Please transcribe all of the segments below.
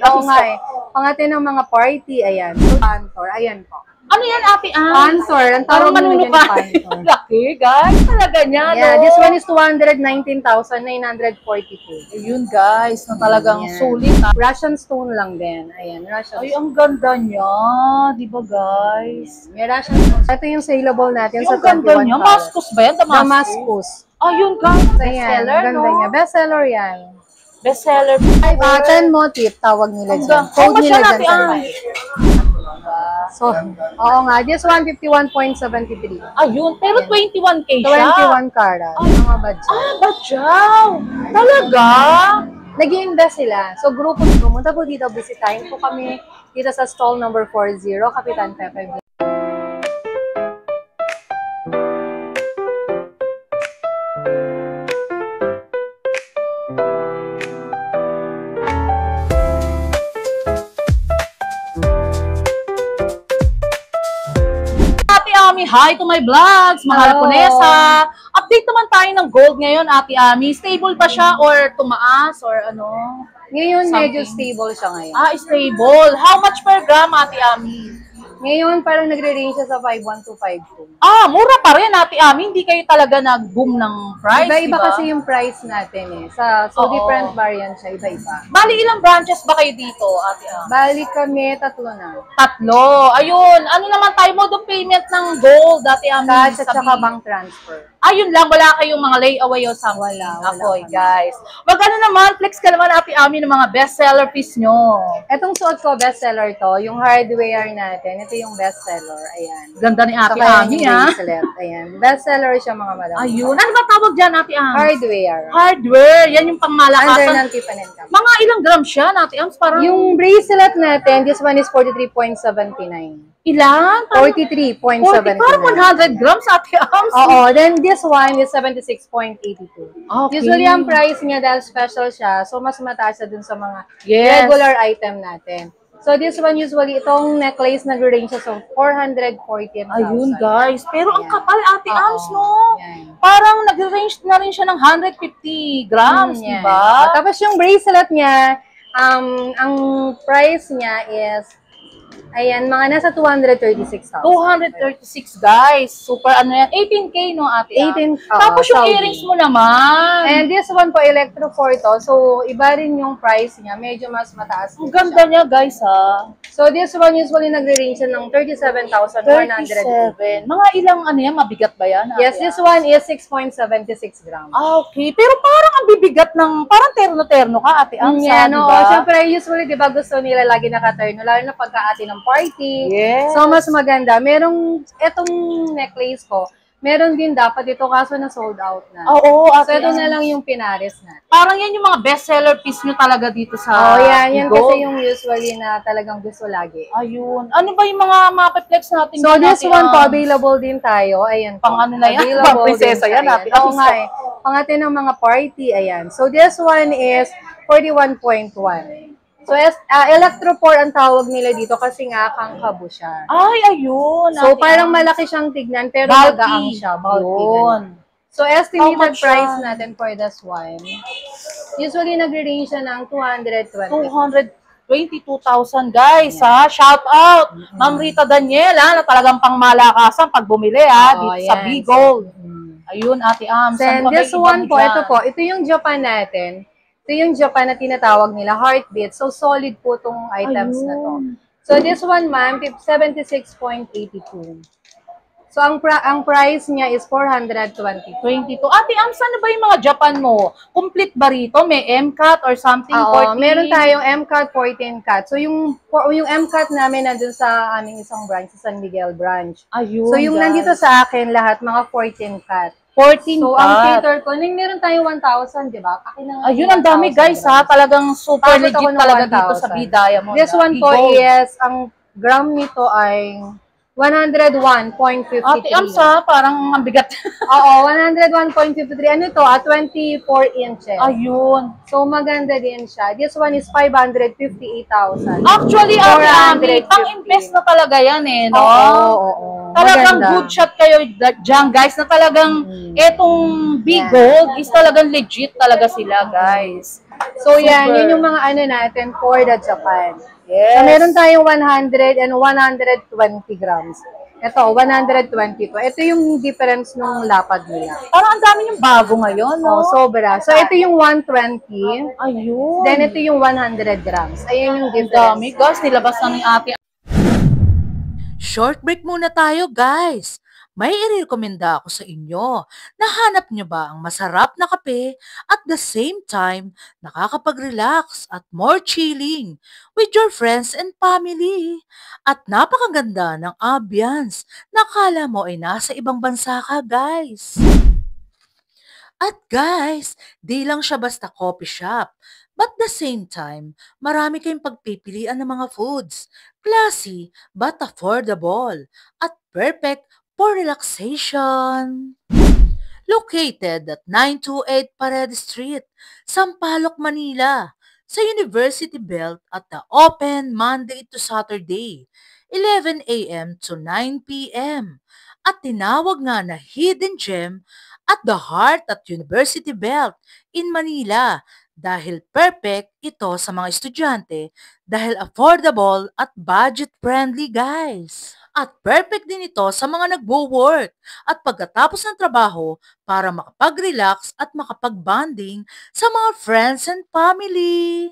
Oo nga eh. Pangati ng mga party, ayan. Panther, ayan po. Ano yan, Ate Ann? Panther, ang tawag nila dyan Panther. Laki, guys. Talaga niya, Yeah, no? this one is 219,942. Ayun, guys, na talagang sulit. Russian stone lang din. Ayan, Russian Ay, stone. ang ganda niya. Di ba, guys? May Russian stone. Ito yung saleable natin sa Yung ganda 21 niya. colors. Damascus ba yan? Damascus. Ayun, guys. Ayan, Bestseller, ganda no? niya. Bestseller yan. Bestseller. Cotton motif, tawag nila dyan. How Code much nila yan, dyan Ate sa Ann? bahay. So, oo nga, this 151.73. Ayun, pero 21K siya. 21 karat. Mga badyaw. Ah, badyaw. Talaga? Nag-i-invest sila. So, grupo, pumunta po dito, bisitahin po kami dito sa stall number 40, Kapitan Pepe. Hi to my vlogs, mga Lapunesa. Update naman tayo ng gold ngayon, Ate Ami. Stable ba siya or tumaas or ano? Ngayon, medyo stable siya ngayon. Ah, stable. How much per gram, Ate Ami? Ngayon, parang nagre-range siya sa 5.1 to 5.2. Ah, mura pa rin, Ate Ami. Hindi kayo talaga nag-boom ng price, Iba-iba diba? kasi yung price natin eh. So, different variant siya, iba-iba. Bali, ilang branches ba kayo dito, Ate Ami? Bali kami, 3 na. 3. Ayun. Ano naman tayo? Mode of payment ng gold, Ate Ami? Cash at saka bank transfer. Ayun lang, wala kayong mga layaway o something. Wala Akoy, guys. Magkano naman, flex ka naman, Ate Ami, ng mga bestseller piece nyo. Etong suot ko, bestseller to. Yung hardware natin, ito yung bestseller. Ayan. Ganda ni Ate Saka Ami, yung ha? bracelet. Ayan. Bestseller siya, mga madam. Ayun. Ano ba tawag dyan, Ate Ami? Hardware. Hardware. Yan yung Under pangmalakasan. ng Tiffany & Co. Mga ilang grams siya, Ate Ami? Parang Yung bracelet natin, this one is 43.79. ilan? 43.79. Parang 100 grams, Ate Ami. Oo, then this one is 76.82. Okay. Usually, ang price niya dahil special siya, so mas mataas siya dun sa mga Yes. regular item natin. So this one usually, itong necklace nag-range siya sa 414,000. Ayun, guys. Pero ang Ayan. kapal, Ate Oo. Ams, no? Yan. Parang nag-range na rin siya ng 150 grams, Yan. diba? Tapos yung bracelet niya, ang price niya is, ayan, mga nasa 236,000. 236, guys. Super, ano yan? 18K, no, Ate Ams? 18, Tapos yung Saudi. earrings mo naman. And this one po, Electro 4 to. So, iba rin yung price niya. Medyo mas mataas. Ang din ganda siya. niya, guys, ha? So, this one usually nagre-range siya ng 37,100. 37. Mga ilang, ano yan, mabigat ba yan? Ate Yes, this Ams? one is 6.76 grams. Ah, okay. Pero parang ang bibigat ng, parang terno-terno ka, Ate Ams, Yan, diba? oo. Siyempre, usually, di ba, gusto nila lagi nakaturno, lalo na pagka-ati ng party. Yes. So, mas maganda. Merong, etong necklace ko, meron din dapat ito, kaso na sold out na. Oo, So, Ate ito Ams. na lang yung pinares natin. Parang yan yung mga bestseller piece nyo talaga dito sa Oh, yan Gold. kasi yung usually na talagang gusto lagi. Ayun. Ano ba yung mga mapiplex natin? So, dyan, this Ate one po, Ams? available din tayo. Ayan po. Pang ano na yan? Available Pang prinsesa din yan, siya. Ate Oo Ams. nga eh. Pangati ng mga party, ayan. So, this one is 41.1. So, Electro 4 ang tawag nila dito kasi nga kangkabo siya. Ay, ayun. So, Ate parang Ams. malaki siyang tignan pero Bulky. magaang siya. Bulky. Yun. ganun. So, estimated How much price siya? natin for this one, usually nagre-range siya ng 220. 222,000 guys, ha? Shout out! Ma'am Rita Daniel, ha? Na talagang pangmalakasan pag bumili, ha? Oo, Dito sa yan. B-Gold. Ayun, Ate Ams. Then, Ano ba this may iba one po, dyan? ito po, ito yung Japan natin. Ito yung Japan na tinatawag nila, heartbeat. So, solid po itong items na to. Ayun. So, this one, ma'am, 76.82. So, ang price niya is 420. 22. Ate Ams, ano ba yung mga Japan mo? Complete ba rito? May M-cut or something? Oo, 14? meron tayong M-cut, 14-cut. So, yung M-cut namin nandun sa aming isang branch, sa San Miguel branch. Ayun, So, yung guys. nandito sa akin, lahat, mga 14-cut. 14 So, cut. ang cater ko, meron tayong 1,000, di ba? Akin na nga Ayun, yung ang dami 1,000 guys, ha? Talagang super Tapos ako legit ng talaga dito sa 1,000. B-Diamond. This one po B-Gold. is, ang gram nito ay 101.53. Ate Ams, ha? Parang ang bigat. Oo, 101.53. Ano ito? 24 inches. Ayun. So, maganda din siya. This one is 558,000. Actually, Ate Ami, 450. pang-invest na talaga yan, eh, no? Oo. Talagang maganda. good shot kayo dyan, guys, na talagang etong Big Gold is talagang legit talaga sila, guys. So yan, Super. yun yung mga ano natin for the Japan. Yes. So meron tayong 100 and 120 grams. Ito, 122. Ito yung difference ng lapad nila. Parang ang dami yung bago ngayon, no? Oh, sobra. So ito yung 120. Ayun. Then ito yung 100 grams. Ayan yung Ang difference. dami, guys. Nilabas na ni ate. Short break muna tayo, guys. May irekomenda ako sa inyo. Nahanap nyo ba ang masarap na kape at the same time nakakapag-relax at more chilling with your friends and family? At napakaganda ng ambience na akala mo ay nasa ibang bansa ka, guys. At guys, di lang siya basta coffee shop. But the same time, marami kayong pagpipilian ng mga foods. Classy but affordable at perfect for relaxation. Located at 928 Paredes Street, Sampaloc, Manila, sa University Belt at the open Monday to Saturday, 11 a.m. to 9 p.m. At tinawag nga na Hidden Gem at the heart at University Belt in Manila dahil perfect ito sa mga estudyante dahil affordable at budget-friendly, guys. At perfect din ito sa mga nagwo-work at pagkatapos ng trabaho para makapag-relax at makapag-bonding sa mga friends and family.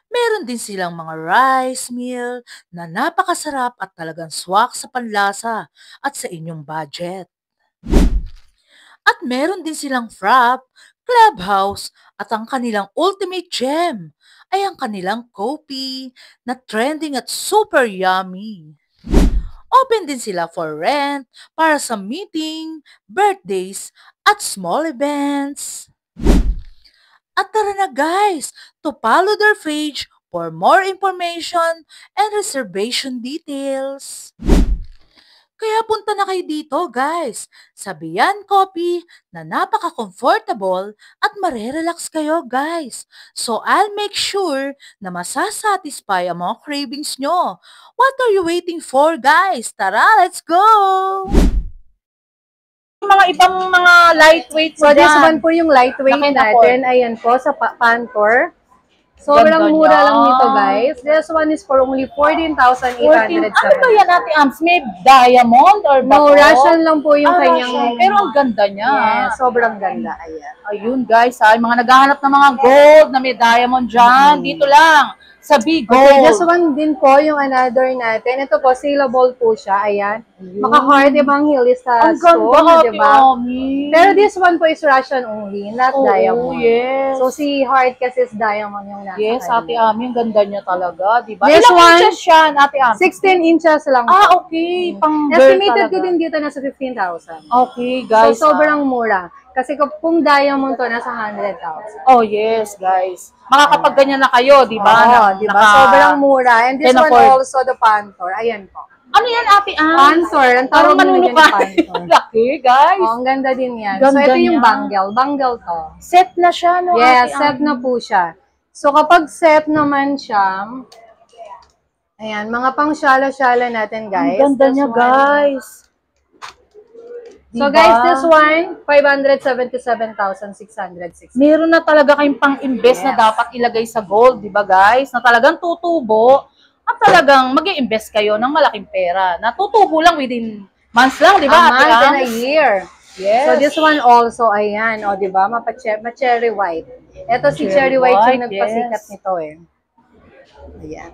Meron din silang mga rice meal na napakasarap at talagang swak sa panlasa at sa inyong budget. At meron din silang frap, clubhouse at ang kanilang ultimate gem ay ang kanilang coffee na trending at super yummy. Open din sila for rent para sa meeting, birthdays at small events. At tara na guys, to follow their page for more information and reservation details. Kaya punta na kayo dito guys, sa Bian Coffee na napaka-comfortable at marerelax kayo guys. So I'll make sure na masasatisfy ang mga cravings nyo. What are you waiting for guys? Tara, let's go! Mga ibang mga lightweight So this dyan. one po yung lightweight Nakita ko. natin. Ayan po, sa Pantor. Sobrang Ganda mura niya. lang nito guys. This one is for only 14,870. Ano ba yan, Ate Ams? May diamond or No, bato? Russian lang po yung kanyang... Russian. Pero ang ganda niya. Yes, sobrang ganda. Ayan. Ayun guys, yung mga naghahanap ng mga gold na may diamond dyan, dito lang, sa Big Gold. Okay, this one din po yung another natin. Ito po, saleable po siya. Ayan. Maka-heart, ibang hilis sa Ang ganda, stone, Ate diba? Ami. Pero this one po is Russian only, not Oo, diamond. yes. So si heart kasi is diamond yung nasa Yes, Ate kanya. Ami, ang ganda niya talaga, di ba? This Ilang one, inches yan, Ate Ami? 16 inches lang po. Okay, pang girl Estimated talaga. ko din dito na sa 15,000. Okay, guys. So sobrang mura. Kasi kung diamond to, nasa 100,000. Oh, yes, guys. Makakapagganyan na kayo, di ba? Oo, di ba? Sobrang mura. And this Can one afford. also, the Pantor. Ayan po. Ano yan, Ate Ami? Pantor. Ang Parang tawag nila dyan manunuka. Pantor. Laki, guys. Oh, ang ganda din yan. Ganda so, ito yung niya. bangle. Bangle to. Set na siya, no, Yes, Ate set Ami? na po siya. So, kapag set naman siya, ayan, mga pang shala-shala natin, guys. Ang ganda This niya, one. guys. So, Diba? guys, this one, 577,660. Meron na talaga kayong pang-invest na Yes. dapat ilagay sa gold, di ba guys? Na talagang tutubo at talagang mag-i-invest kayo ng malaking pera. Na tutubo lang within months lang, di ba? A Ate month and a Ams? year. Yes. So, this one also, ayan, o, di ba? Ma-cherry white. Ito si cherry Cherry white white, yung nagpasikat yes. nito eh. Ayan.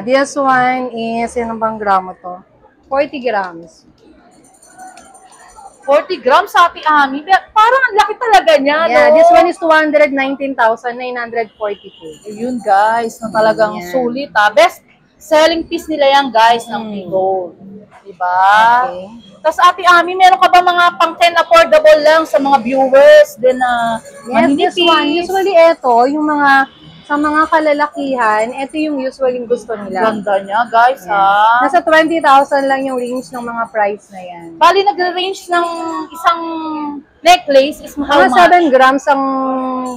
This one is, yun bang gramo to? 40 grams. 40 grams sa Ate Ami. Parang ang laki talaga niya, Yeah, no? this one is 219,942. Ayun guys, na talagang Ayan. sulit Best selling piece nila yan guys ng Big Gold. Diba? Okay. Tapos Ate Ami, meron ka ba mga pang 10 affordable lang sa mga viewers din na Yes, this one. Usually ito, yung mga, sa mga kalalakihan, ito yung usually gusto nila. Ganda niya guys ha. Nasa 20,000 lang yung range ng mga price na yan. Bali nagre-range ng isang necklace is how Mga much? 7 grams ang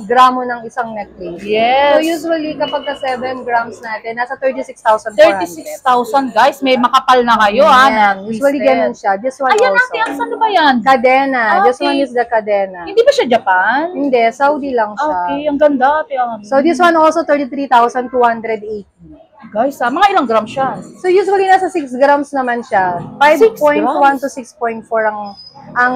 gramo ng isang necklace. Yes. So usually kapag ka 7 grams natin, nasa 36,400. 36,000 guys. May makapal na kayo ha. Yan. Usually ganun siya. This one Ayan also. ate, ang saan ba yan? Cadena. This Okay. one is the cadena. Hindi ba siya Japan? Hindi, Saudi lang siya. Okay, ang ganda ate. So this one also 33,280. Guys, mga ilang gram siya? So usually nasa 6 grams naman siya. 5.1 to 6.4 ang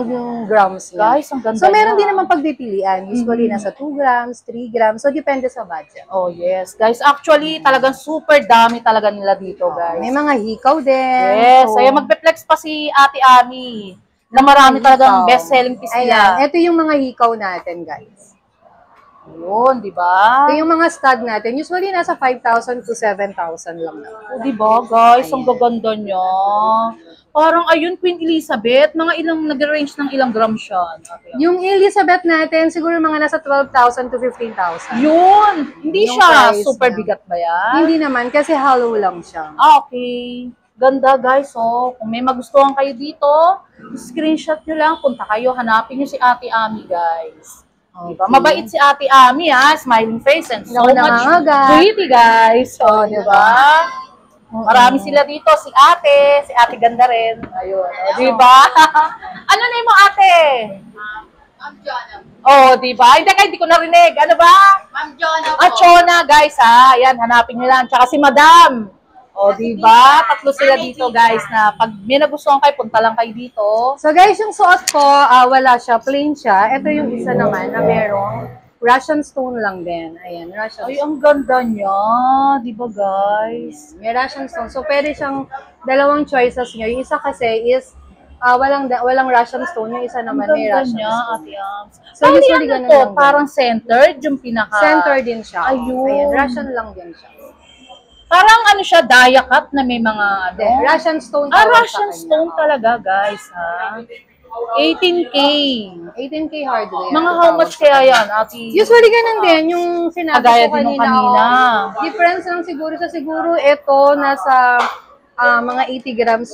grams niya. Guys, ang ganda So meron niya. din naman pagpipilian. Usually nasa 2 grams, 3 grams. So depende sa budget. Oh yes, guys. Actually, talagang super dami talaga nila dito, guys. May mga hikaw din. Yes, So, ay magpe-flex pa si Ate Ami na marami talagang best-selling piece Ayan, nila. ito yung mga hikaw natin, guys. Yun, di ba? Ito yung mga stud natin. Usually nasa 5,000 to 7,000 lang naman. Oh, di ba, guys? Ang gaganda niya. Parang, ayun, Queen Elizabeth, mga ilang, nag-range ng ilang gram siya. Ate Ami. Yung Elizabeth natin, siguro mga nasa 12,000 to 15,000. Yun! Hindi Yung siya price super niya. bigat ba yan? Hindi naman, kasi hollow lang siya. Okay. Ganda guys, oh. Kung may magustuhan kayo dito, screenshot nyo lang, punta kayo, hanapin nyo si Ate Ami, guys. Diba? Okay. Mabait si Ate Ami, ha? Smiling face and so Naku, much nangangagat. pretty, guys. So, diba? Marami sila dito, si Ate ganda rin. Ayun, oh, diba? Ano name mo, Ate? Oh, diba? Hindi ko narinig. Ano ba? Ma'am Jonah Ah, Chona, guys, ha? Ayan, hanapin nyo lang. Tsaka si Madam. O, diba? Tatlo sila dito, guys, na pag may nagustuhan kayo, punta lang kayo dito. So guys, yung suot ko, wala siya, plain siya. Ito yung isa naman na merong Russian stone lang din. Ayan, Russian Ay, stone. ang ganda niya. Diba, guys? May Russian stone. So pwede siyang dalawang choices nyo. Yung isa kasi is walang Russian stone. Yung isa Ang naman may ganda Russian niya, stone. Ate Ams. So, Bali, usually ano ganun to? lang Parang centered, yung pinaka... Center din siya. Ayun. Ayan, Russian lang din siya. Parang ano siya, dia cut na may mga ano. Then, Russian stone Ah, tawag sa Russian kanya. stone talaga, guys, ha? 18K. 18K hardware. Mga how much kaya yan, Ate? Usually ganun din, yung sinabi Kagaya ko din nung kanina. kanina. Difference lang siguro ito nasa mga 80 grams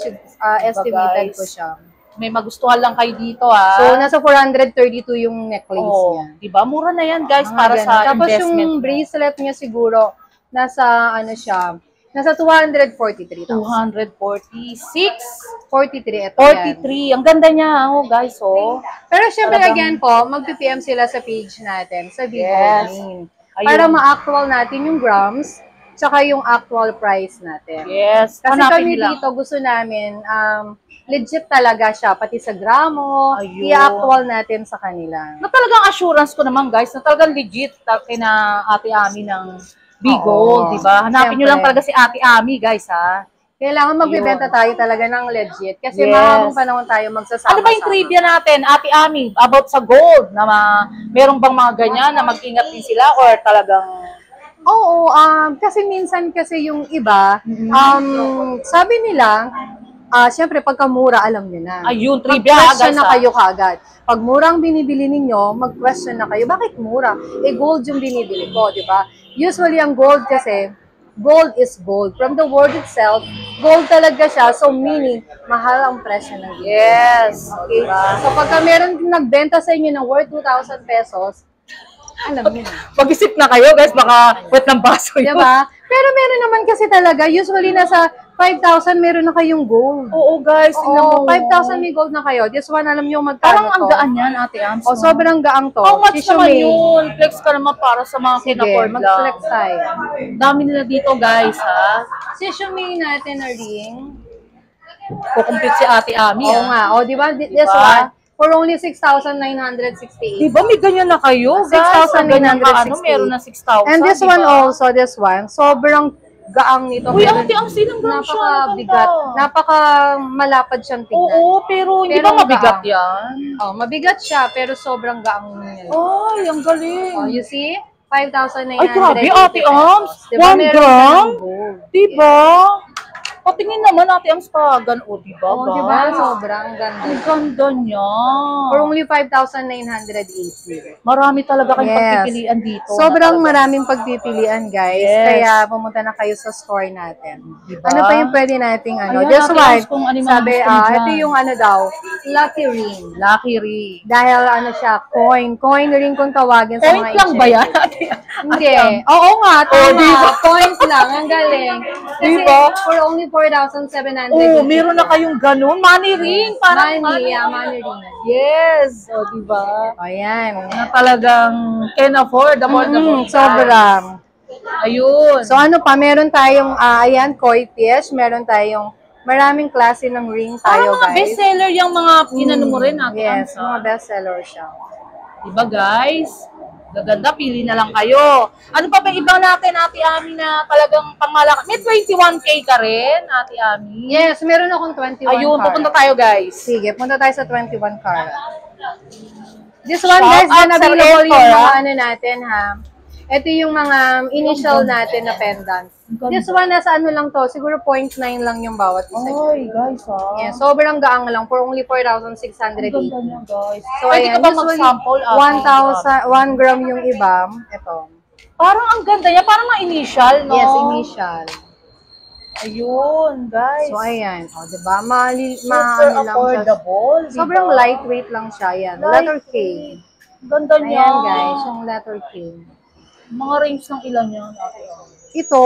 estimated guys. ko siya. May magustuhan lang kayo dito, ha? So, nasa 432 yung necklace Oh, niya. diba? Mura na yan, guys, Mga para ganun. sa Tapos investment. yung bracelet niya siguro, nasa ano siya, nasa 243,000. 246. 43 ito yan. 43. Ang ganda niya, oh, guys, oh. Pero syempre Talagang- again po, mag-PPM sila sa page natin, sa Vivo Yes. Main. Ayun. Para ma-actual natin yung grams, tsaka yung actual price natin. Yes. Kasi Hanapin kami nila. dito gusto namin, legit talaga siya, pati sa gramo, Ayun. i-actual natin sa kanila. Na talagang assurance ko naman, guys, na talagang legit kina Ate Ami ng Bigo, Oo. di ba? Hanapin nyo Siyempre. lang talaga si Ate Ami, guys, ha? Kailangan magbibenta tayo talaga ng legit kasi Yes. mahabang panahon tayo magsasama. Ano ba yung trivia natin, Ate Ami, about sa gold? Na meron bang mga ganyan na mag-ingat din sila or talagang... Oo, kasi minsan kasi yung iba, sabi nila, syempre pagka mura, alam nyo na. Ayun, trivia, Mag-question guys, na ha? kayo kaagad. Pag murang binibili ninyo, mag-question na kayo, bakit mura? Gold yung binibili ko, di ba? Usually, ang gold kasi, gold is gold. From the word itself, gold talaga siya. So, meaning, mahal ang presyo ng gold. Yes. Okay? So, pagka meron nagbenta sa inyo ng worth 2,000 pesos, alam niyo na. Mag-isip na kayo, guys, baka wet ng baso yun. Diba? Pero meron naman kasi talaga, usually nasa 5,000 meron na kayong gold. Oo, guys, tingnan Oo, mo. 5,000 may gold na kayo. This one, alam niyo magkano Parang ang to? gaan yan, Ate Ams. O, sobrang gaang to. How much Tissue naman made. yun? Flex ka naman para sa mga Sige, kinapord lang. mag-flex tayo. Dami nila dito, guys, ha? Tissue made natin na ring. Kukumpit si Ate Ami, Oo ha? nga. O, di ba? This Diba? one, for only 6,968. Di ba may ganyan na kayo, guys? 6,968. Meron na 6,000, And this di one ba? also, this one, sobrang gaang nito. Uy, Meron- Ate Ams, ilang gram siya? Napakabigat. Napaka malapad siyang tignan. Oo, pero hindi Pero ba mabigat gaang. yan? Oh, mabigat siya, pero sobrang gaang niya. Ay, ang galing. Oh, you see? 5,980 Ay, grabe, Ate pesos. Ams. Diba, 1 meron gram? ka ng gold. Di ba? Patingin naman natin ang spagan. O, diba, Oh, di ba? guys? Sobrang ganda. Ang ganda niya. For only 5,980. Marami talaga kayong Yes. pagpipilian dito. Sobrang na talaga. maraming pagpipilian, guys. Yes. Kaya pumunta na kayo sa store natin. Diba? Ano pa yung pwede nating ano? Ayan, This Ate one, Ams, kung ano yung mga sabi, gusto mo dyan. ito yung ano daw, lucky ring. Lucky ring. Dahil ano siya, coin. Coin ring kung tawagin sa Point mga lang ba exchange. yan? Ate? Hindi. Oo nga, tama. diba? Point lang. Ang galing. Kasi Diba? for only 4,700. Oh, meron na kayong ganun. Money ring. Parang Money, money ring. Yes. O, diba? Ayan. Na talagang can afford. Affordable. Sobrang. Ayun. So ano pa, meron tayong, ayan, koi fish. Meron tayong maraming klase ng ring Parang tayo, mga guys. bestseller yung mga inano mo rin natin. Yes, mga bestseller siya. Diba, guys? Gaganda, pili na lang kayo. Ano pa ba ibang natin, Ate Ami, na talagang pangmalaki? May 21K ka rin, Ate Ami? Yes, meron akong 21 Ayun, carat. pupunta tayo, guys. Sige, punta tayo sa 21 carat. This one, Shout guys, out then sa available Rector, yung mga ha? ano natin, ha. Ito yung mga initial natin na pendant. This one, nasa ano lang to, siguro 0.9 lang yung bawat isa. Ay, guys, Yeah, sobrang gaang lang for only 4,680. Ganda niya, guys. So, Pwede ka ayan, ba usually, mag-sample? 1 gram yung iba. Ito. Parang ang ganda niya, parang mga initial, no? Yes, initial. Ayun, guys. So, ayan. O, diba? Ano Super lang siya. affordable. diba? Sobrang lightweight lang siya. Yan. Letter K. Ganda niya. Ayan, guys. Yung letter K. Mga range ng ilan yan, Ate Ami? Ito,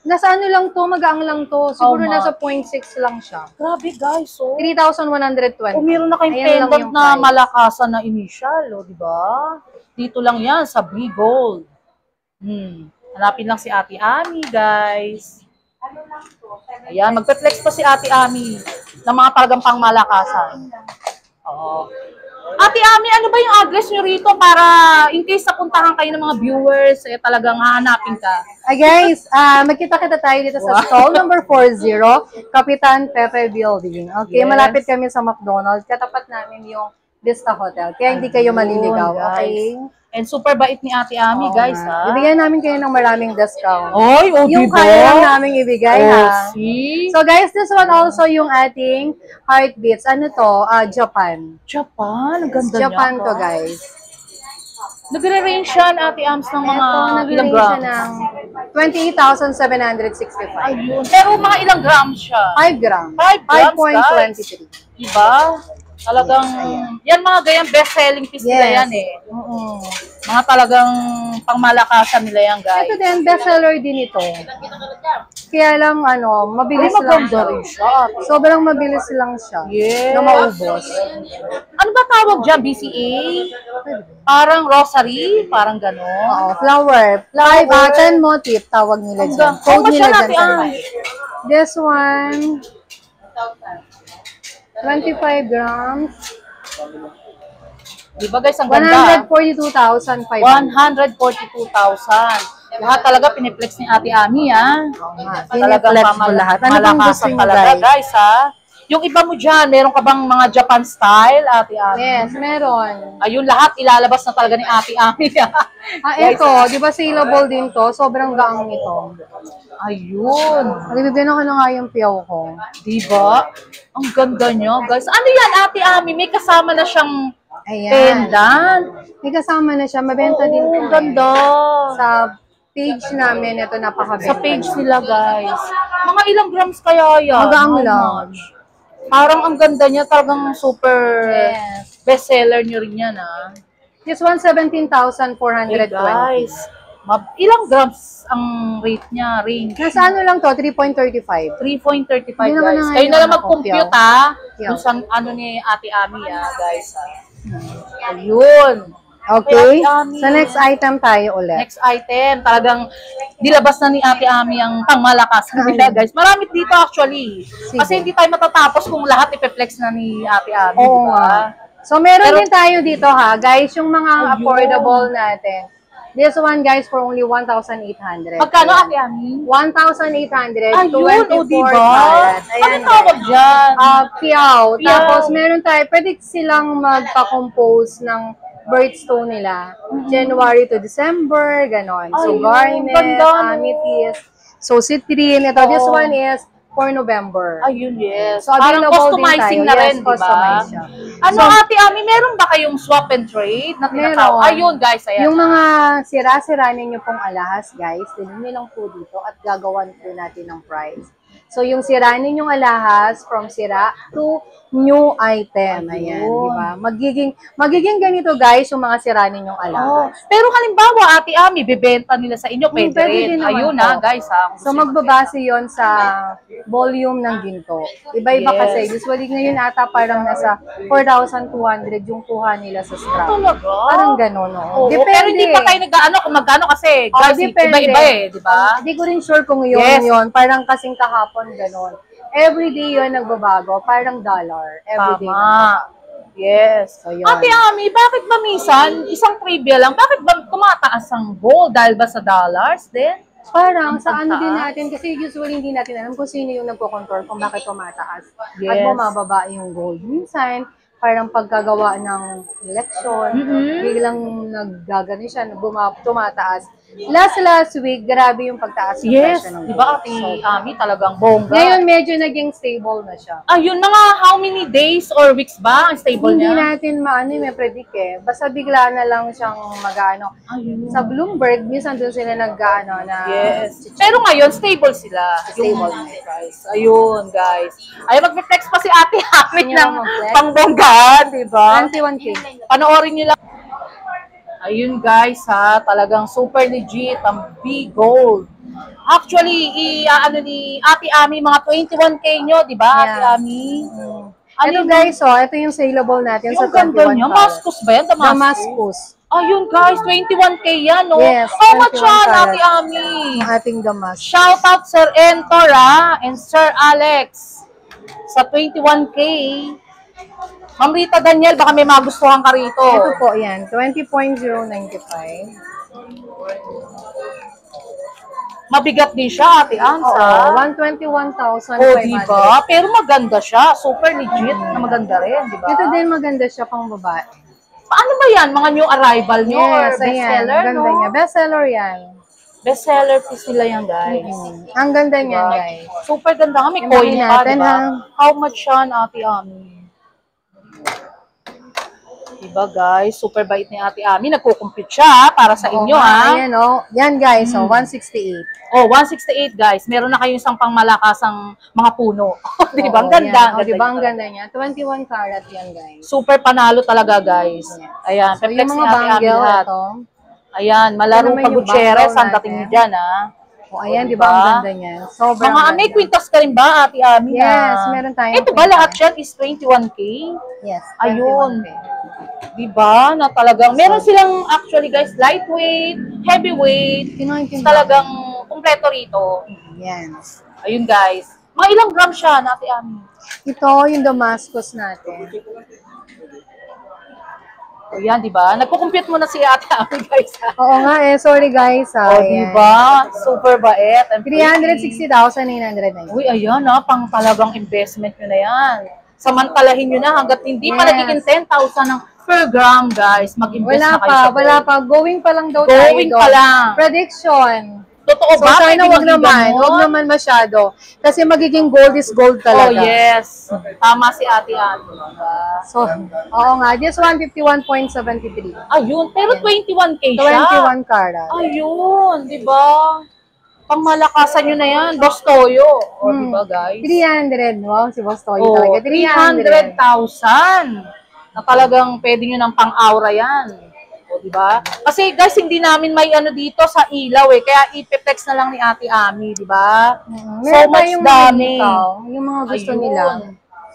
nasa ano lang to, magaang lang to. Siguro How nasa much? 0.6 lang siya. Grabe, guys, oh. 3,120. Kung meron na kayong Ayan lang pendant yung na price. malakasan na initial, oh, di ba? Dito lang yan, sa Bee Gold. Hanapin lang si Ate Ami, guys. Ayan, magpe-flex pa si Ate Ami ng mga talagang pangmalakasan. Oo. Ate Ami, ano ba yung address nyo rito para in case napuntahan kayo ng mga viewers, eh talagang hahanapin ka? Guys, magkita-kita tayo dito sa stall number 40, Kapitan Pepe Building. Okay, Yes. malapit kami sa McDonald's. Katapat namin yung Vista Hotel. Kaya hindi kayo maliligaw, Ayun, okay? guys. And super bait ni Ate Ami, Oo guys, nga. ha? Bibigyan namin kayo ng maraming discount. Oy, oh, Yung diba? kaya lang namin ibigay, ha? see? So guys, this one also yung ating heartbeats. Ano to? Japan. Japan, ang ganda Japan niya. to, guys. Nagre-range yan, Ate Ams, ng mga Ito, ilang nag-range grams? siya ng 28,765. Ayun. Pero mga ilang grams siya? 5 grams. 5 grams, 5.23. Diba? Talagang, yan mga gayang best-selling piece nila Yes. yan eh. Mga talagang pangmalakasan nila yan, guys. Ito din, bestseller din ito. Kaya lang, ano, mabilis Ay, lang maganda siya. rin siya. Sobrang mabilis lang siya. Yes. Na maubos. Ano ba tawag dyan? BCA? Parang rosary? Parang gano'n? Oo, flower. 10 motif, tawag nila dyan. Ang Code nila natin, dyan. Sa this one, 25 grams. Diba guys, ang ganda? 142,500. 142,000. Lahat talaga piniplex ni Ate Ami, ha? Talagang Piniplex mo lahat. Ano bang gusto malakasan nyo, talaga, guys? guys, ha? Yung iba mo dyan, meron ka bang mga Japan style, Ate Ami? Yes, meron. Ayun, lahat ilalabas na talaga ni Ate Ami, ha? Ito, di ba saleable din to? Sobrang gaang ito. Ayun. Bibigyan ako na nga yung piyaw ko. Diba? Ang ganda niya, guys. Ano yan, Ate Ami? May kasama na siyang Ayan. pendant. May kasama na siya. Mabenta din Oo, to. ang ganda. Sa page namin, ito napakabenta. Sa page nila, guys. Mga ilang grams kaya yan? Magaang How lang. much? Parang ang ganda niya, talagang super Yes. bestseller niyo rin yan, ha? This one, 17,420. Hey, guys. Ilang grams ang rate niya, range? Nasa ano lang to? 3.35. 3.35, Hindi naman guys. na Kayo na ngayon lang ako, mag-compute, Piyaw. ha? Piyaw. Dun sa ano ni Ate Ami, ha, guys. Ha? Ayun. Okay? Ate Ami. Sa next item tayo ulit. Next item, talagang nilabas na ni Ate Ami ang pangmalakas nila, guys. Marami dito actually. Sige. Kasi hindi tayo matatapos kung lahat ipeflex na ni Ate Ami, Oo di ba? nga. So, meron Pero- din tayo dito ha, guys, yung mga Ayun. affordable natin. This one, guys, for only 1,800. Magkano, Ate Ami? 1,800, Ayun, 24 o diba? carat. Ano Ayan, tawag guys. dyan? Piyaw. Piyaw. Tapos, meron tayo, pwede silang magpa-compose ng birthstone nila. January to December, ganon. So, Ayun, garnet, ganda, no? amethyst. So, citrine. Ito, this Oo. one is for November. Ayun, yes. So, Parang available din customizing tayo. na rin, Yes, di ba? customize siya. Ano, So, Ate Ami, meron ba kayong swap and trade na tinatawag? Meron. Ayun, guys, ayan. Yung mga sira-sira ninyo pong alahas, guys, bilhin nyo lang po dito at gagawan po natin ng price. So, yung sira ninyong alahas, from sira to new item. Ayan, Ayun. di ba? Magiging ganito, guys, yung mga sira ninyong Oh, alahas. pero halimbawa, Ate Ami, bebenta nila sa inyo, pwede Pwede rin. din naman Ayun po. guys, ha. Kung So, gusto nyo magbabase yon sa volume ng ginto. Iba-iba Yes. kasi. Usually ngayon ata parang nasa 4,200 yung kuha nila sa scrap. Talaga? Parang gano'n, no? Oo, pero hindi pa tayo nag-ano kung magkano kasi, guys, iba-iba di ba? Hindi ko rin sure kung yun Yes. yun. Parang kasing kahapon, gano'n. Everyday yun nagbabago. Parang dollar. Everyday. Tama. Yes. So, yun. Ate Ami, bakit ba minsan, isang trivia lang, bakit ba tumataas ang gold? Dahil ba sa dollars din? Parang sa ano pagtaas. din natin, kasi usually hindi natin alam kung sino yung nagko-control kung bakit tumataas at Yes. bumababa yung gold. Minsan, parang pagkagawa ng election, biglang naggagano siya, tumataas. Last week, grabe yung pagtaas ng Yes. presyo ng Di ba, gold. Ate So, Ami, talagang bongga? ngayon, medyo naging stable na siya. Ayun, mga how many days or weeks ba ang stable Hindi niya? natin may predict eh. Basta bigla na lang siyang mag-ano. Ayun. Sa Bloomberg, minsan doon sila nag-ano na... Yes. Pero ngayon, stable sila. Stable Yung, na. guys. Ayun, guys. Ay, mag-flex pa si Ate Ami Sino ng mag-flex? pangbonggaan, di ba? 21K. Panoorin niyo lang. Ayun, guys, ha. Talagang super legit ang B-Gold. Actually, ano ni Ate Ami, mga 21K nyo, di ba, Ate Yeah. Ami? Ano Ano guys, ito yung saleable natin sa yung ganda 21 niya? carat. Damascus ba yan? Damascus? Damascus. Ayun, guys, 21K yan, no? Yes, How much 21 yan, carat. Ate Ami? Ang ating Damascus. Shout out Sir Entor, and Sir Alex sa 21K. Ma'am Rita Daniel, baka may magustuhan ka rito. Ito po yan, 20.095. Mabigat din siya, Ate Oo, Ansa. 121,500. O, diba? Pero maganda siya. Super legit na maganda rin, diba? Ito din maganda siya pang babae. Paano ba yan? Mga new arrival nyo or Yes, ayan. bestseller, Ganda no? niya. Bestseller yan. Bestseller piece nila yan, guys. Ang ganda niyan, Diba? guys. Super ganda nga. May Ibahin coin pa, natin, diba? ha? How much yan, Ate Ami? Diba, guys? Super bait ni Ate Ami. Nagko-compute siya para sa inyo, ha? Ayan, Yan, guys, 168. Oh, 168, guys. Meron na kayong isang pangmalakasang mga puno. diba? Ang Oo, ganda. yan. Ang ganda Diba, ang niya. ganda niya. 21 carat yan, guys. Super panalo talaga, guys. Ayan. So, Perplex yung ni mga Ate Ami bangle, lahat. ito. Ayan. Malaro Ito naman pa yung Gutierrez. bangle Ang dating natin. niyo dyan, ha? O, ayan, di ba ang ganda niya? Sobrang Mga may ganda. kwintas ka rin ba, Ate Ami? Yes, meron tayong Ito ba kwintas. lahat yan is 21K? Yes, Ayun. 21K. Diba? Na talagang, meron silang actually guys, lightweight, heavyweight, talagang kumpleto rito. Yan. Ayun guys. Mga ilang gram siya, Ate Ami? Ito, yung Damascus natin. O yan, diba? Nagko-compute muna si Ate Ami guys. Oo nga sorry guys. O diba? Super bait. and pretty. 360,890. Uy, ayan pang talagang investment nyo na yan. Samantalahin nyo na hanggat hindi pa Yes. nagiging 10,000 ng per gram, guys. Mag-invest na kayo sa gold. Wala pa. Going pa lang daw Going tayo pa doon. lang. Prediction. Totoo So, ba? sana Pwede wag maging naman. ganon? Wag naman masyado. Kasi magiging gold is gold Oh, talaga. yes. Tama si Ate Ami. So, oo nga. Just 151.73. Ayun, pero 21K siya. 21 carat. Ayun, di ba? Pangmalakasan nyo na yan. Boss Toyo. O, di ba, guys? 300. Wow, si Boss Toyo Oh, talaga. 300. 300,000. Na talagang pwede nyo ng pang-aura yan. O, di ba? Kasi, guys, hindi namin may ano dito sa ilaw eh. Kaya ipiplex na lang ni Ate Ami, di ba? So Meron much tayong dami. ikaw, yung mga gusto Ayun. nila.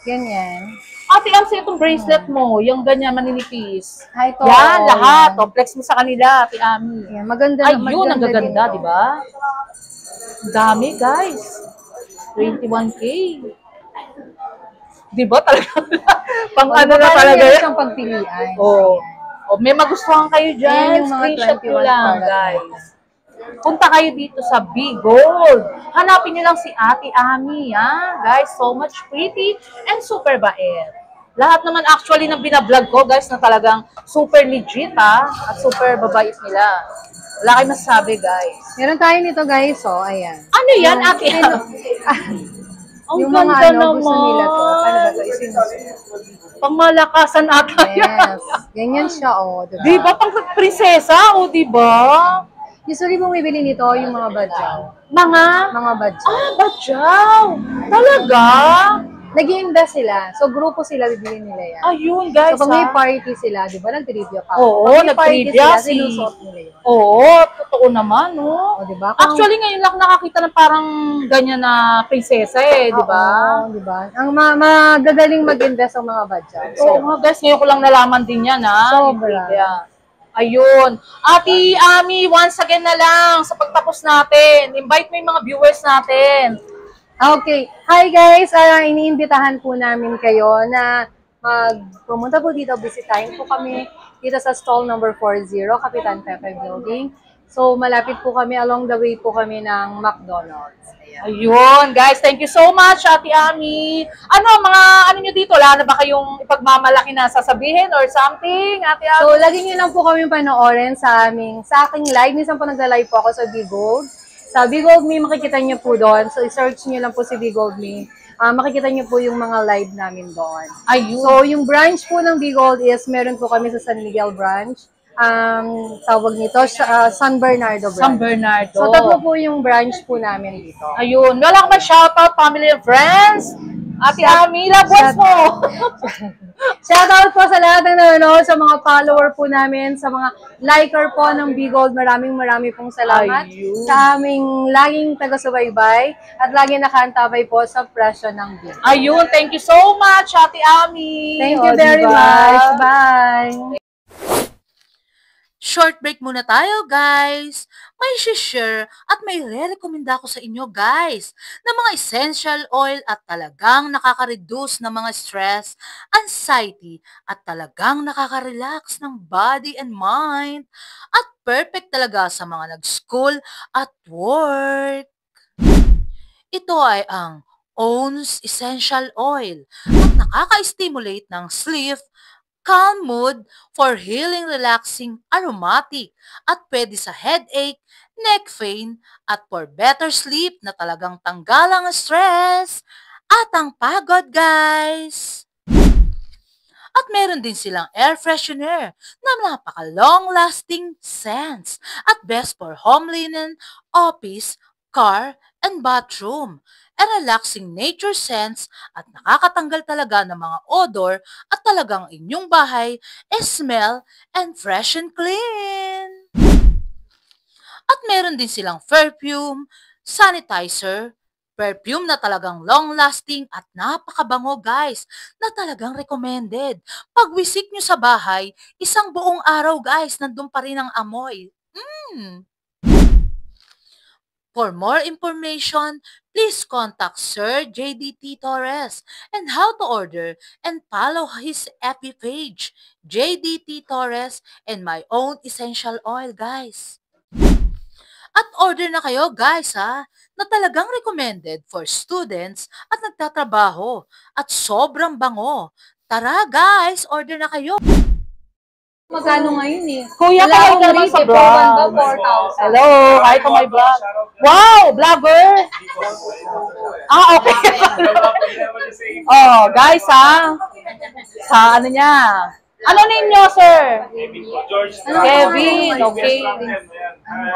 Ganyan. Ate, ang itong bracelet mo, yung ganyan maninipis. Ito. Yan, lahat. Yan. O, flex mo sa kanila, Ate Ami. Yan, maganda. Ayun, ang maganda gaganda, din to. di ba? Ang dami, guys. 21K. Di ba talaga? Pang ano na Parang talaga meron yan. siyang pagpilian. Oh. Oh, may magustuhan kayo Ayan dyan. yung mga Screenshot nyo 21 lang, carat guys. Punta kayo dito sa B-Gold. Hanapin nyo lang si Ate Ami, ha? Guys, so much pretty and super bait. Lahat naman actually ng binablog ko, guys, na talagang super legit, ha? At super babait nila. Wala kayong masasabi, guys. Meron tayo nito guys, ayan. Ano yan, Ate Ami? Ang Yung mga ganda gusto naman. nila to. Ano ba to? Isinusunod. Pangmalakasan ata yan. Yes. Ganyan siya, diba? Di ba? Pang prinsesa, o di ba? Usually bumibili nito yung mga badyaw. Mga? Mga badyaw. Badyaw. Talaga? Nag-i-invest sila. So, grupo sila, bibili nila yan. Ayun, guys, So, pag may party sila, di ba, nag-trivia pa. Oo, Pag may party nag-trivia sila, si... sinusuot nila yun. Oo, totoo naman, no? O, di ba? Actually, ngayon lang nakakita ng parang ganyan na prinsesa di ba? Oo, di ba? Ang magagaling mag-invest ang mga badyaw. So, mga guys, ngayon ko lang nalaman din yan, ha? Sobra. Ayun. Ate Ami, once again na lang sa pagtapos natin. Invite mo yung mga viewers natin. Okay. Hi guys, iniimbitahan po namin kayo na pumunta po dito, bisitahin po kami dito sa stall number 40, Kapitan Pepe Building. So, malapit po kami, along the way po kami ng McDonald's. Ayan. Ayun, guys, thank you so much, Ate Ami. Ano nyo dito? Wala na ba kayong ipagmamalaki na sasabihin or something, Ate Ami? So, lagi nyo lang po kami panoorin sa aking live. Minsan po nagla-live po ako sa Bigold. Sa Bigold Me, makikita nyo po doon. So, i-search nyo lang po si Bigold Me. Makikita nyo po yung mga live namin doon. Ayun. So, yung branch po ng Bigold is, meron po kami sa San Miguel branch. Tawag nito, San Bernardo branch. San Bernardo. So, tatlo po yung branch po namin dito. Ayun. Wala ka man shoutout, family and friends. Ate Ami, love words mo. Shoutout po sa lahat ng nanonood, sa mga follower po namin, sa mga liker po ng Bigold. Marami pong salamat sa aming laging taga-subaybay at laging nakaantabay po sa presyo ng Bigold. Ayun, thank you so much, Ate Ami. Thank you very much. Bye! Short break muna tayo, guys. May share at may re-recommenda ko sa inyo, guys, ng mga essential oil at talagang nakaka-reduce ng mga stress, anxiety, at talagang nakaka-relax ng body and mind. At perfect talaga sa mga nag-school at work. Ito ay ang OWN's Essential Oil at nakaka-stimulate ng sleep, calm mood, for healing, relaxing, aromatic, at pwede sa headache, neck pain, at for better sleep na talagang tanggalang ang stress at ang pagod, guys. At meron din silang air freshener na napaka-long-lasting scents at best for home linen, office, car, and bathroom. A relaxing nature scents at nakakatanggal talaga ng mga odor at talagang inyong bahay smell and fresh and clean. At meron din silang perfume, sanitizer, perfume na talagang long-lasting at napakabango, guys, na talagang recommended. Pag wisik nyo sa bahay, isang buong araw, guys, nandun pa rin ang amoy. For more information, please contact Sir JDT Torres and how to order and follow his FB page, JDT Torres and my own essential oil, guys. At order na kayo, guys, na talagang recommended for students at nagtatrabaho at sobrang bango. Tara, guys, order na kayo. Magkano ngayon Kuya, Wala kahit akong naman rate sa eh, vlog. 4,000. Hello, kahit sa my vlog. Wow, vlogger. Okay. Guys, sa ano niya. Ano ninyo, sir? Kevin, okay.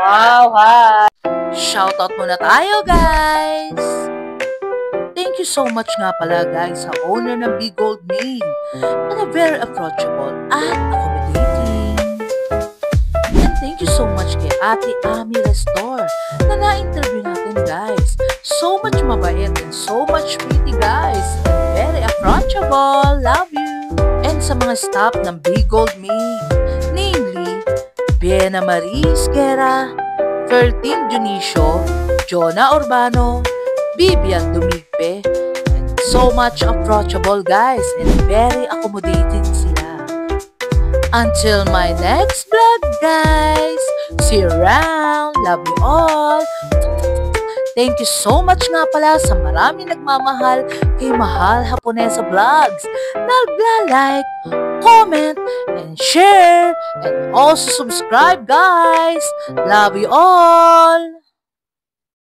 Wow, hi. Shoutout muna tayo, guys! Thank you so much nga pala, guys, sa owner ng Bigold Me and a very approachable at accommodating. And thank you so much kay Ate Ami Restor na na-interview natin, guys. So much mabait and so much pretty, guys. And very approachable. Love you! And sa mga staff ng Bigold Me, namely, Biena Marie Esguera, Fertin Dionisio, Jonah Urbano, Vivian Dumigpe, and so much approachable, guys, and very accommodating sila. Until my next vlog, guys, see you around, love you all. Thank you so much nga pala sa marami nagmamahal kay Mahal Haponesa Vlogs. Nagla-like, comment, and share, and also subscribe, guys. Love you all!